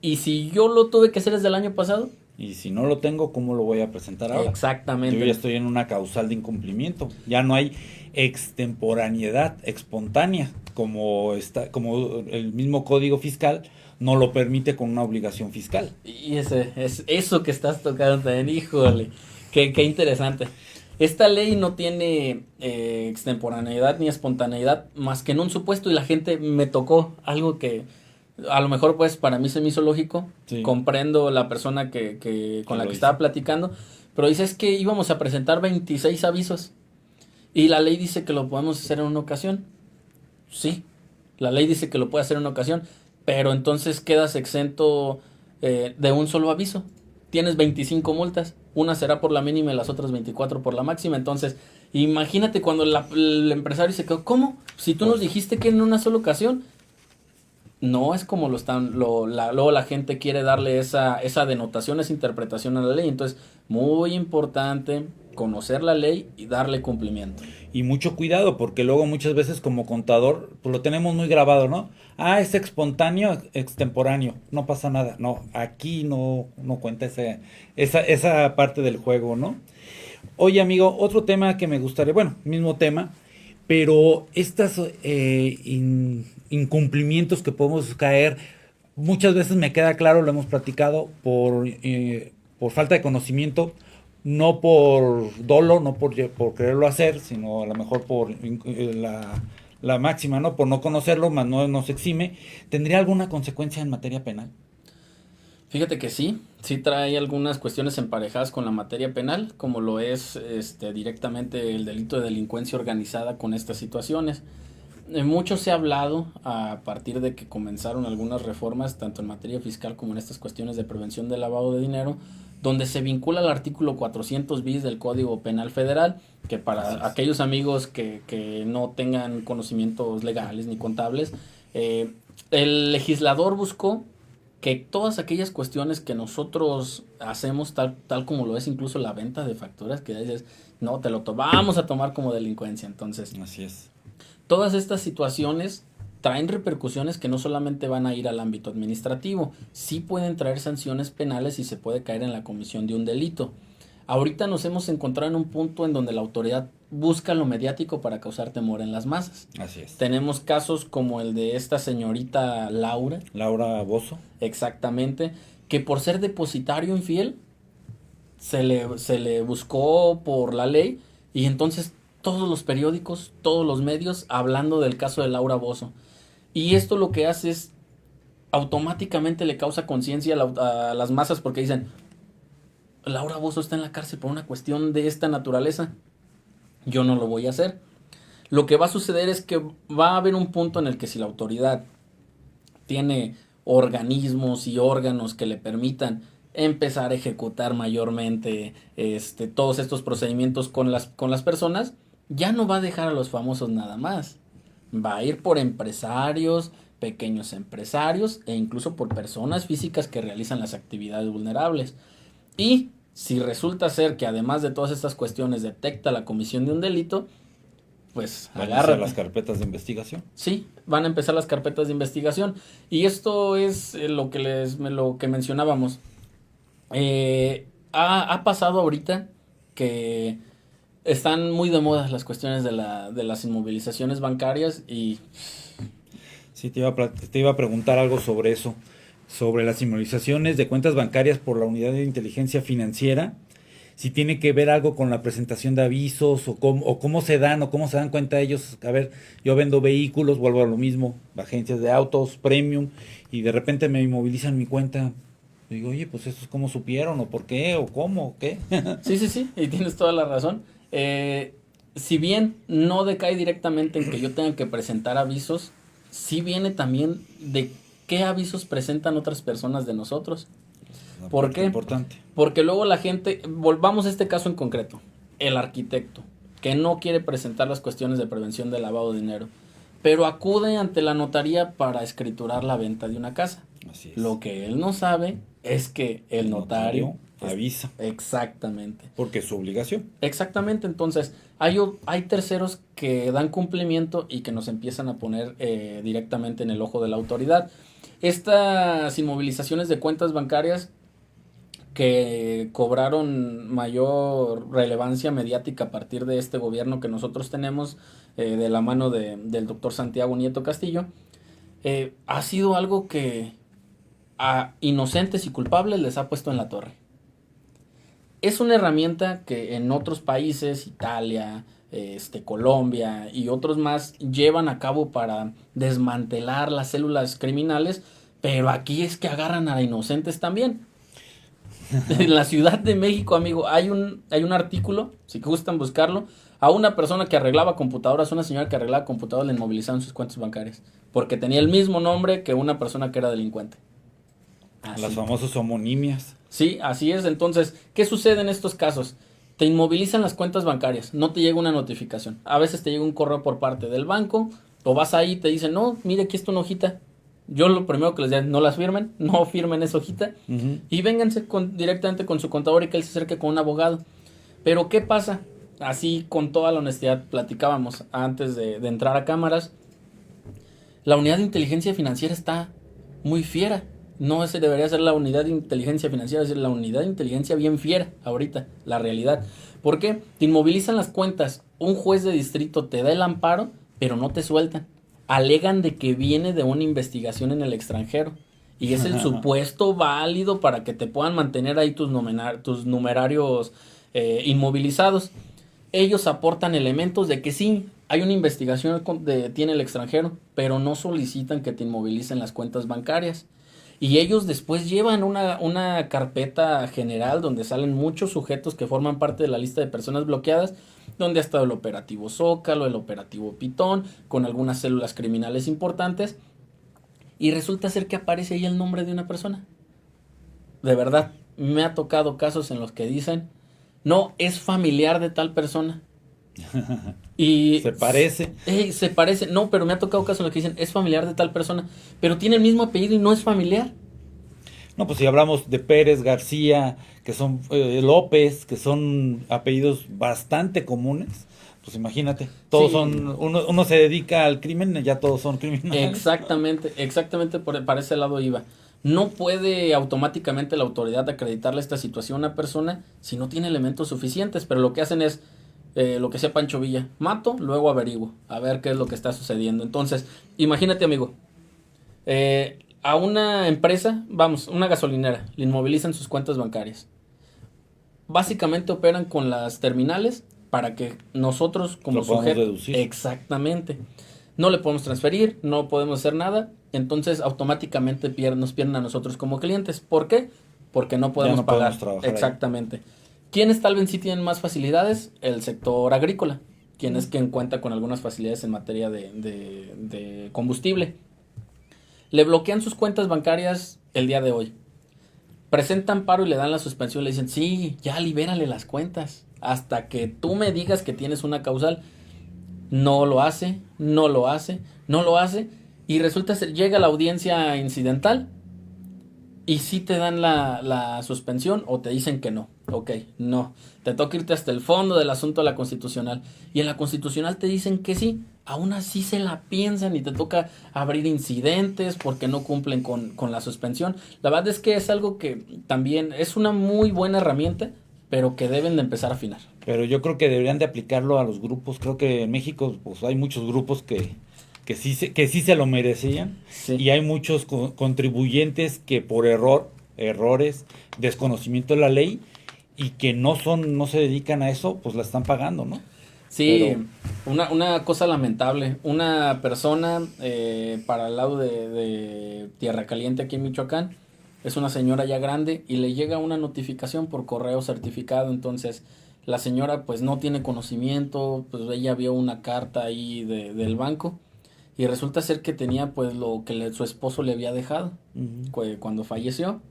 ¿Y si yo lo tuve que hacer desde el año pasado? Y si no lo tengo, ¿cómo lo voy a presentar ahora? Exactamente. Yo ya estoy en una causal de incumplimiento. Ya no hay extemporaneidad espontánea, como el mismo Código Fiscal no lo permite con una obligación fiscal. Y es eso que estás tocando también, híjole, qué interesante. Esta ley no tiene extemporaneidad ni espontaneidad más que en un supuesto, y la gente me tocó algo que a lo mejor pues para mí se me hizo lógico. Sí. Comprendo la persona con la que estaba platicando, pero dice es que íbamos a presentar 26 avisos y la ley dice que lo podemos hacer en una ocasión. Sí, la ley dice que lo puede hacer en una ocasión, pero entonces quedas exento de un solo aviso. Tienes 25 multas, una será por la mínima y las otras 24 por la máxima. Entonces, imagínate cuando el empresario se quedó, ¿cómo? Si tú nos dijiste que en una sola ocasión. No es como luego la gente quiere darle esa denotación, esa interpretación a la ley. Entonces, muy importante conocer la ley y darle cumplimiento. Y mucho cuidado, porque luego muchas veces como contador, pues lo tenemos muy grabado, ¿no? Ah, es espontáneo, extemporáneo, no pasa nada. No, aquí no cuenta esa parte del juego, ¿no? Oye, amigo, otro tema que me gustaría, bueno, mismo tema, pero estas incumplimientos que podemos caer, muchas veces me queda claro, lo hemos platicado, por falta de conocimiento, no por dolo, no por quererlo hacer, sino a lo mejor por la máxima, ¿no? Por no conocerlo, más no nos exime. ¿Tendría alguna consecuencia en materia penal? Fíjate que sí trae algunas cuestiones emparejadas con la materia penal, como lo es directamente el delito de delincuencia organizada con estas situaciones. Mucho se ha hablado a partir de que comenzaron algunas reformas, tanto en materia fiscal como en estas cuestiones de prevención del lavado de dinero, donde se vincula al artículo 400 bis del Código Penal Federal, que para aquellos amigos que no tengan conocimientos legales ni contables, el legislador buscó que todas aquellas cuestiones que nosotros hacemos, tal como lo es incluso la venta de facturas, que dices, no, vamos a tomar como delincuencia. Entonces, así es. Todas estas situaciones traen repercusiones que no solamente van a ir al ámbito administrativo, sí pueden traer sanciones penales y se puede caer en la comisión de un delito. Ahorita nos hemos encontrado en un punto en donde la autoridad busca lo mediático para causar temor en las masas. Así es. Tenemos casos como el de esta señorita Laura Bozzo. Exactamente, que por ser depositario infiel se le buscó por la ley, y entonces todos los periódicos, todos los medios hablando del caso de Laura Bozzo. Y esto lo que hace es automáticamente le causa conciencia a las masas, porque dicen, Laura Bozzo está en la cárcel por una cuestión de esta naturaleza, yo no lo voy a hacer. Lo que va a suceder es que va a haber un punto en el que si la autoridad tiene organismos y órganos que le permitan empezar a ejecutar mayormente todos estos procedimientos con las personas, ya no va a dejar a los famosos nada más. Va a ir por empresarios, pequeños empresarios e incluso por personas físicas que realizan las actividades vulnerables. Y si resulta ser que además de todas estas cuestiones detecta la comisión de un delito, pues van a empezar las carpetas de investigación. Sí, van a empezar las carpetas de investigación. Y esto es lo que mencionábamos. Ha pasado ahorita que están muy de moda las cuestiones de las inmovilizaciones bancarias y... Sí, te iba a preguntar algo sobre eso, sobre las inmovilizaciones de cuentas bancarias por la Unidad de Inteligencia Financiera, si tiene que ver algo con la presentación de avisos o cómo se dan o cómo se dan cuenta ellos. A ver, yo vendo vehículos, vuelvo a lo mismo, agencias de autos, premium, y de repente me inmovilizan mi cuenta. Digo, oye, pues eso es cómo supieron, o por qué, o cómo, o qué. Sí, y tienes toda la razón. Si bien no decae directamente en que yo tenga que presentar avisos, sí viene también de qué avisos presentan otras personas de nosotros. ¿Por qué? Importante. Porque luego la gente, volvamos a este caso en concreto, el arquitecto, que no quiere presentar las cuestiones de prevención del lavado de dinero, pero acude ante la notaría para escriturar la venta de una casa. Así es. Lo que él no sabe es que el notario avisa. Exactamente. Porque es su obligación. Exactamente, entonces hay terceros que dan cumplimiento y que nos empiezan a poner directamente en el ojo de la autoridad. Estas inmovilizaciones de cuentas bancarias que cobraron mayor relevancia mediática a partir de este gobierno que nosotros tenemos, de la mano del doctor Santiago Nieto Castillo, ha sido algo que a inocentes y culpables les ha puesto en la torre. Es una herramienta que en otros países, Italia, Colombia y otros más, llevan a cabo para desmantelar las células criminales, pero aquí es que agarran a inocentes también. En la Ciudad de México, amigo, hay un artículo, si gustan buscarlo, a una persona que arreglaba computadoras, una señora que arreglaba computadoras, le inmovilizaron sus cuentas bancarias, porque tenía el mismo nombre que una persona que era delincuente. Así. Las famosas homonimias. Sí, así es. Entonces, ¿qué sucede en estos casos? Te inmovilizan las cuentas bancarias, no te llega una notificación. A veces te llega un correo por parte del banco, o vas ahí y te dicen, no, mire, aquí está una hojita. Yo lo primero que les digo, no las firmen, no firmen esa hojita, y vénganse directamente con su contador y que él se acerque con un abogado. Pero, ¿qué pasa? Así, con toda la honestidad, platicábamos antes de entrar a cámaras. La unidad de inteligencia financiera está muy fiera. No ese debería ser la unidad de inteligencia financiera, es la unidad de inteligencia bien fiera ahorita, la realidad. ¿Por qué? Te inmovilizan las cuentas, un juez de distrito te da el amparo, pero no te sueltan. Alegan de que viene de una investigación en el extranjero y es el supuesto válido para que te puedan mantener ahí tus numerarios inmovilizados. Ellos aportan elementos de que sí, hay una investigación tiene el extranjero, pero no solicitan que te inmovilicen las cuentas bancarias. Y ellos después llevan una carpeta general donde salen muchos sujetos que forman parte de la lista de personas bloqueadas, donde ha estado el operativo Zócalo, el operativo Pitón, con algunas células criminales importantes, y resulta ser que aparece ahí el nombre de una persona. De verdad, me ha tocado casos en los que dicen, no, es familiar de tal persona. Y se parece. Se parece, no, pero me ha tocado casos en los que dicen, es familiar de tal persona, pero tiene el mismo apellido y no es familiar. No, pues si hablamos de Pérez, García, que son López, que son apellidos bastante comunes, pues imagínate, todos Sí. son, uno se dedica al crimen, ya todos son criminales. Exactamente para ese lado iba. No puede automáticamente la autoridad acreditarle esta situación a una persona si no tiene elementos suficientes, pero lo que hacen es lo que sea Pancho Villa, mato, luego averiguo, a ver qué es lo que está sucediendo. Entonces, imagínate, amigo, a una empresa, una gasolinera, le inmovilizan sus cuentas bancarias. Básicamente operan con las terminales para que nosotros como Lo podamos sujeto, deducir. exactamente, no le podemos transferir, no podemos hacer nada, entonces automáticamente nos pierden a nosotros como clientes. ¿Por qué? Porque no podemos no pagar. podemos trabajar ahí. Exactamente. ¿Quiénes tal vez sí tienen más facilidades? El sector agrícola, quien es quien cuenta con algunas facilidades en materia de combustible. Le bloquean sus cuentas bancarias el día de hoy. Presentan paro y le dan la suspensión. Le dicen, sí, ya libérale las cuentas. Hasta que tú me digas que tienes una causal. No lo hace. Y resulta ser, llega la audiencia incidental. Y sí te dan la suspensión o te dicen que no. Ok, no. Te toca irte hasta el fondo del asunto de la constitucional. Y en la constitucional te dicen que sí. Aún así se la piensan y te toca abrir incidentes porque no cumplen con la suspensión. La verdad es que es algo que también es una muy buena herramienta, pero que deben de empezar a afinar. Pero yo creo que deberían de aplicarlo a los grupos. Creo que en México pues hay muchos grupos que sí se lo merecían, Sí. y hay muchos contribuyentes que por errores, desconocimiento de la ley, y que no se dedican a eso, pues la están pagando, ¿no? Sí, Pero una cosa lamentable. Una persona para el lado de Tierra Caliente aquí en Michoacán, es una señora ya grande y le llega una notificación por correo certificado. Entonces la señora pues no tiene conocimiento, pues ella vio una carta ahí del banco y resulta ser que tenía pues lo que su esposo le había dejado ujú, cuando falleció.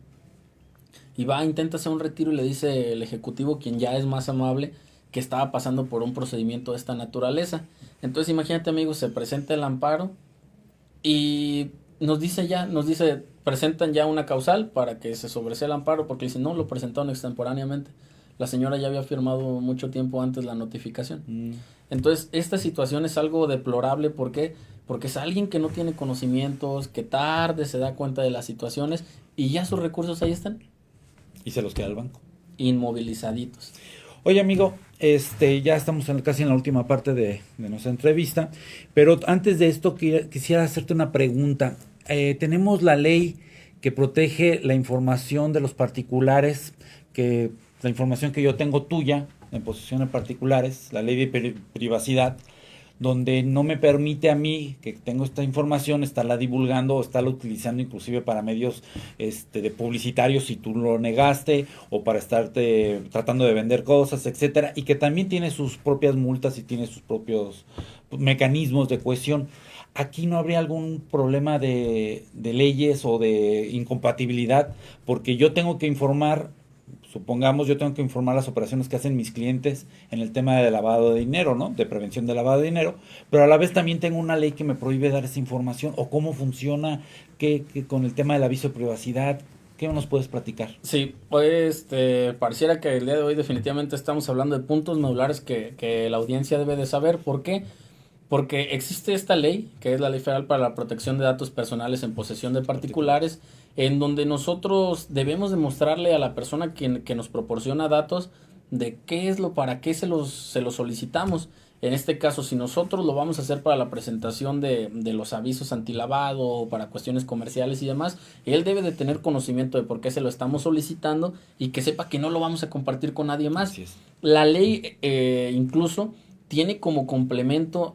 Y va, intenta hacer un retiro y le dice el ejecutivo, quien ya es más amable, que estaba pasando por un procedimiento de esta naturaleza. Entonces imagínate, amigos, se presenta el amparo y presentan ya una causal para que se sobresea el amparo, porque si no, lo presentaron extemporáneamente. La señora ya había firmado mucho tiempo antes la notificación. mm. Entonces, esta situación es algo deplorable. ¿Por qué? Porque es alguien que no tiene conocimientos, que tarde se da cuenta de las situaciones y ya sus recursos ahí están, Y se los queda el banco. inmovilizaditos. Oye, amigo, ya estamos casi en la última parte de nuestra entrevista, pero antes de esto quisiera hacerte una pregunta. Tenemos la ley que protege la información de los particulares, que la información que yo tengo tuya en posesión de particulares, la ley de privacidad, donde no me permite a mí, que tengo esta información, estarla divulgando o estarla utilizando inclusive para medios de publicitarios si tú lo negaste, o para estarte tratando de vender cosas, etcétera, y que también tiene sus propias multas y tiene sus propios mecanismos de cohesión. Aquí no habría algún problema de leyes o de incompatibilidad, porque yo tengo que informar. Supongamos, yo tengo que informar las operaciones que hacen mis clientes en el tema de lavado de dinero, ¿no? De prevención de lavado de dinero, pero a la vez también tengo una ley que me prohíbe dar esa información, o cómo funciona, con el tema del aviso de privacidad. ¿Qué nos puedes platicar? Sí, pues pareciera que el día de hoy definitivamente estamos hablando de puntos medulares que la audiencia debe de saber. ¿Por qué? Porque existe esta ley, que es la Ley Federal para la Protección de Datos Personales en posesión de particulares, en donde nosotros debemos demostrarle a la persona que nos proporciona datos de qué es para qué se los solicitamos. En este caso, si nosotros lo vamos a hacer para la presentación de los avisos antilavado o para cuestiones comerciales y demás, él debe de tener conocimiento de por qué se lo estamos solicitando y que sepa que no lo vamos a compartir con nadie más. Así es. La ley incluso tiene como complemento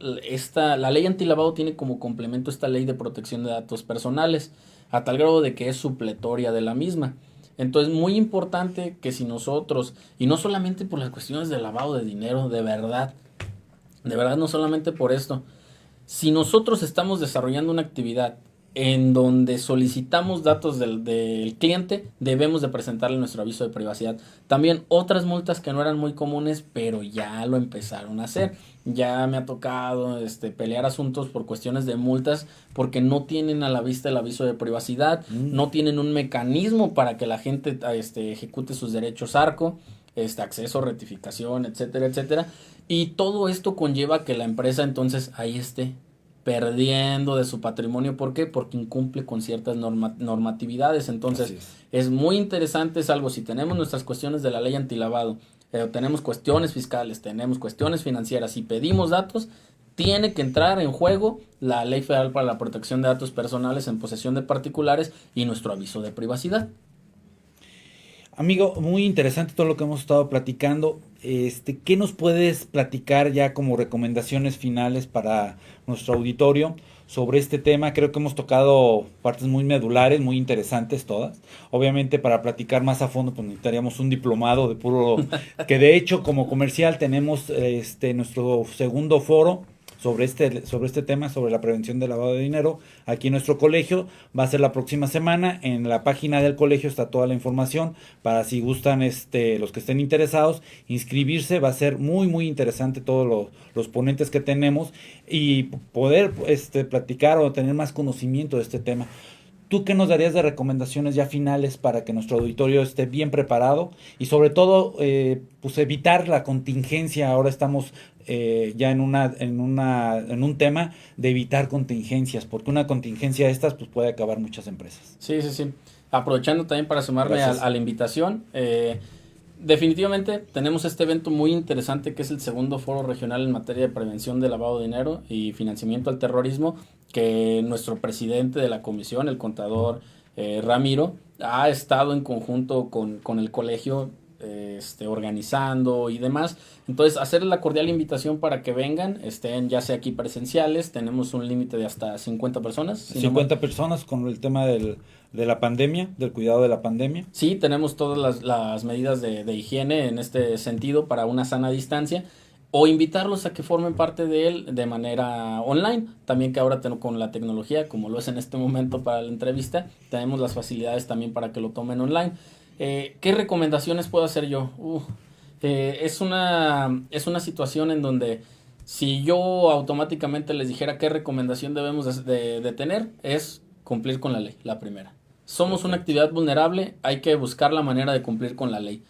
la ley antilavado tiene como complemento esta ley de protección de datos personales, a tal grado de que es supletoria de la misma. Entonces, muy importante que si nosotros, y no solamente por las cuestiones de lavado de dinero, de verdad no solamente por esto, si nosotros estamos desarrollando una actividad en donde solicitamos datos del cliente, debemos de presentarle nuestro aviso de privacidad. También otras multas que no eran muy comunes, pero ya lo empezaron a hacer. Ya me ha tocado pelear asuntos por cuestiones de multas porque no tienen a la vista el aviso de privacidad, no tienen un mecanismo para que la gente ejecute sus derechos ARCO, acceso, rectificación, etcétera, etcétera. Y todo esto conlleva que la empresa entonces ahí esté perdiendo de su patrimonio. ¿Por qué? Porque incumple con ciertas normatividades. Entonces, es muy interesante, es algo, si tenemos nuestras cuestiones de la ley antilavado, tenemos cuestiones fiscales, tenemos cuestiones financieras y pedimos datos, tiene que entrar en juego la Ley Federal para la Protección de Datos Personales en posesión de particulares y nuestro aviso de privacidad. Amigo, muy interesante todo lo que hemos estado platicando. ¿Qué nos puedes platicar ya como recomendaciones finales para nuestro auditorio sobre este tema? Creo que hemos tocado partes muy medulares, muy interesantes todas. Obviamente, para platicar más a fondo, pues necesitaríamos un diplomado de puro, que de hecho como comercial tenemos nuestro segundo foro sobre este tema, sobre la prevención del lavado de dinero, aquí en nuestro colegio. Va a ser la próxima semana. En la página del colegio está toda la información para si gustan los que estén interesados inscribirse. Va a ser muy muy interesante todos los ponentes que tenemos y poder platicar o tener más conocimiento de este tema. ¿Tú qué nos darías de recomendaciones ya finales para que nuestro auditorio esté bien preparado y sobre todo pues evitar la contingencia? Ahora estamos ya en un tema de evitar contingencias, porque una contingencia de estas pues puede acabar muchas empresas. Sí, sí, sí. Aprovechando también para sumarme a la invitación, definitivamente tenemos este evento muy interesante que es el segundo foro regional en materia de prevención de lavado de dinero y financiamiento al terrorismo, que nuestro presidente de la comisión, el contador Ramiro, ha estado en conjunto con el colegio organizando y demás. Entonces, hacerles la cordial invitación para que vengan, estén ya sea aquí presenciales, tenemos un límite de hasta 50 personas. Si 50 personas con el tema de la pandemia, del cuidado de la pandemia. Sí, tenemos todas las medidas de higiene en este sentido para una sana distancia. O invitarlos a que formen parte de él de manera online. También que ahora con la tecnología, como lo es en este momento para la entrevista, tenemos las facilidades también para que lo tomen online. ¿Qué recomendaciones puedo hacer yo? Es una situación en donde si yo automáticamente les dijera qué recomendación debemos de tener, es cumplir con la ley, la primera. Somos una actividad vulnerable, hay que buscar la manera de cumplir con la ley.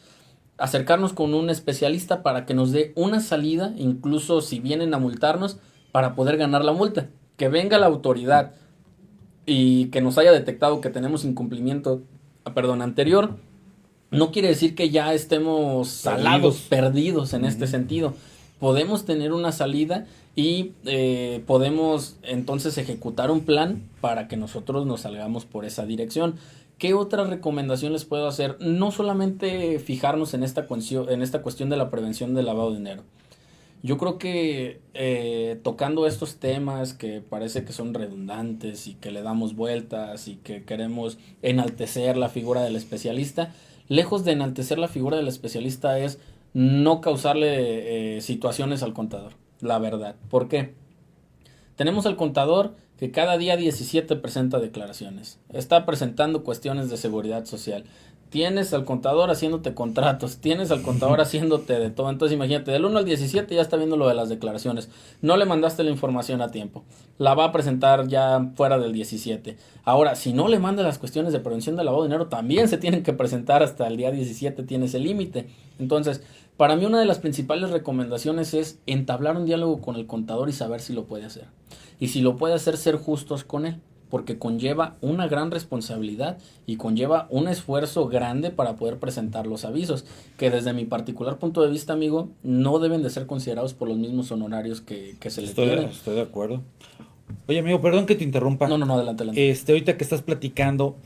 Acercarnos con un especialista para que nos dé una salida, incluso si vienen a multarnos, para poder ganar la multa. Que venga la autoridad y que nos haya detectado que tenemos incumplimiento, anterior, no quiere decir que ya estemos salados, perdidos en este sentido. Podemos tener una salida y podemos entonces ejecutar un plan para que nosotros nos salgamos por esa dirección. ¿Qué otras recomendaciones les puedo hacer? No solamente fijarnos en esta cuestión de la prevención del lavado de dinero. Yo creo que tocando estos temas que parece que son redundantes y que le damos vueltas y que queremos enaltecer la figura del especialista, lejos de enaltecer la figura del especialista es no causarle situaciones al contador, la verdad. ¿Por qué? Tenemos al contador que cada día 17 presenta declaraciones, está presentando cuestiones de seguridad social. Tienes al contador haciéndote contratos, tienes al contador haciéndote de todo. Entonces imagínate, del 1 al 17 ya está viendo lo de las declaraciones. No le mandaste la información a tiempo. La va a presentar ya fuera del 17. Ahora, si no le manda las cuestiones de prevención del lavado de dinero, también se tienen que presentar hasta el día 17, tiene ese límite. Entonces, para mí una de las principales recomendaciones es entablar un diálogo con el contador y saber si lo puede hacer. Y si lo puede hacer, ser justos con él, porque conlleva una gran responsabilidad y conlleva un esfuerzo grande para poder presentar los avisos, que desde mi particular punto de vista, amigo, no deben de ser considerados por los mismos honorarios que se les tienen. Estoy de acuerdo. Oye, amigo, perdón que te interrumpa. No, adelante. Ahorita que estás platicando,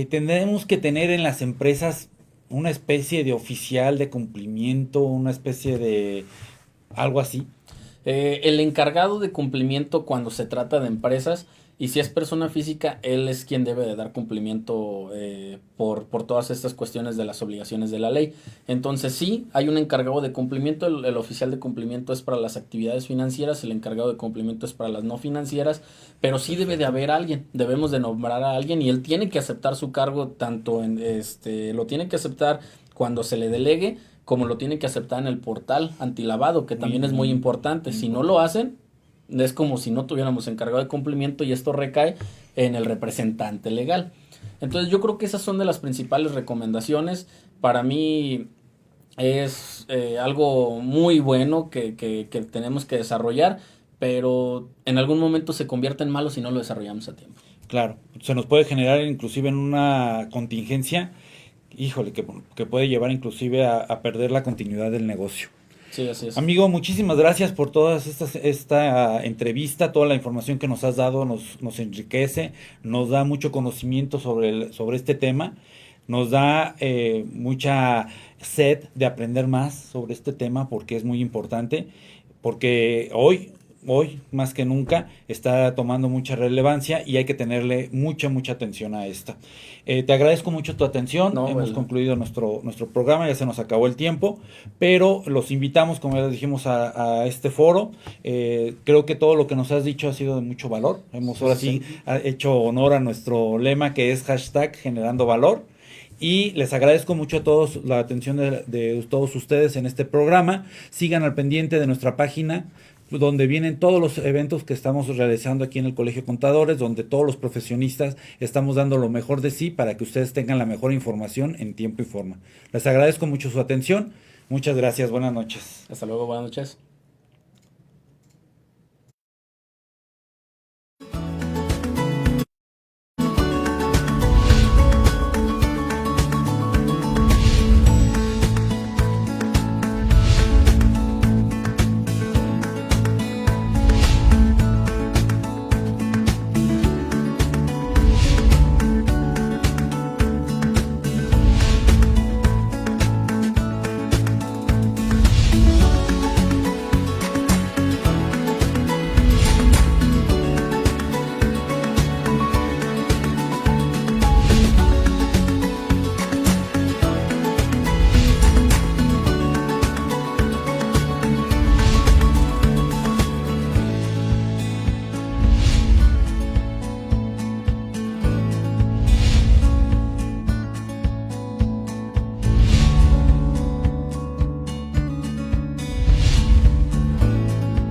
tendremos que tener en las empresas una especie de oficial de cumplimiento, una especie de algo así. El encargado de cumplimiento cuando se trata de empresas, y si es persona física, él es quien debe de dar cumplimiento por todas estas cuestiones de las obligaciones de la ley. Entonces sí, hay un encargado de cumplimiento, el oficial de cumplimiento es para las actividades financieras, el encargado de cumplimiento es para las no financieras, pero sí debe de haber alguien, debemos de nombrar a alguien y él tiene que aceptar su cargo, tanto lo tiene que aceptar cuando se le delegue, como lo tiene que aceptar en el portal antilavado, que también es muy importante. Si no lo hacen, es como si no tuviéramos encargado de cumplimiento y esto recae en el representante legal. Entonces yo creo que esas son de las principales recomendaciones. Para mí es algo muy bueno que tenemos que desarrollar, pero en algún momento se convierte en malo si no lo desarrollamos a tiempo. Claro, se nos puede generar inclusive en una contingencia, híjole, que puede llevar inclusive a perder la continuidad del negocio. Sí, así es. Amigo, muchísimas gracias por esta entrevista, toda la información que nos has dado nos enriquece, nos da mucho conocimiento sobre este tema, nos da mucha sed de aprender más sobre este tema porque es muy importante, porque hoy más que nunca está tomando mucha relevancia y hay que tenerle mucha atención a esta. Te agradezco mucho tu atención. Hemos concluido nuestro programa, ya se nos acabó el tiempo, pero los invitamos, como ya dijimos, a este foro. Creo que todo lo que nos has dicho ha sido de mucho valor. Hemos ahora sí hecho honor a nuestro lema, que es #generando-valor. Y les agradezco mucho a todos la atención de todos ustedes en este programa. Sigan al pendiente de nuestra página, donde vienen todos los eventos que estamos realizando aquí en el Colegio de Contadores, donde todos los profesionistas estamos dando lo mejor de sí para que ustedes tengan la mejor información en tiempo y forma. Les agradezco mucho su atención. Muchas gracias. Buenas noches. Hasta luego. Buenas noches.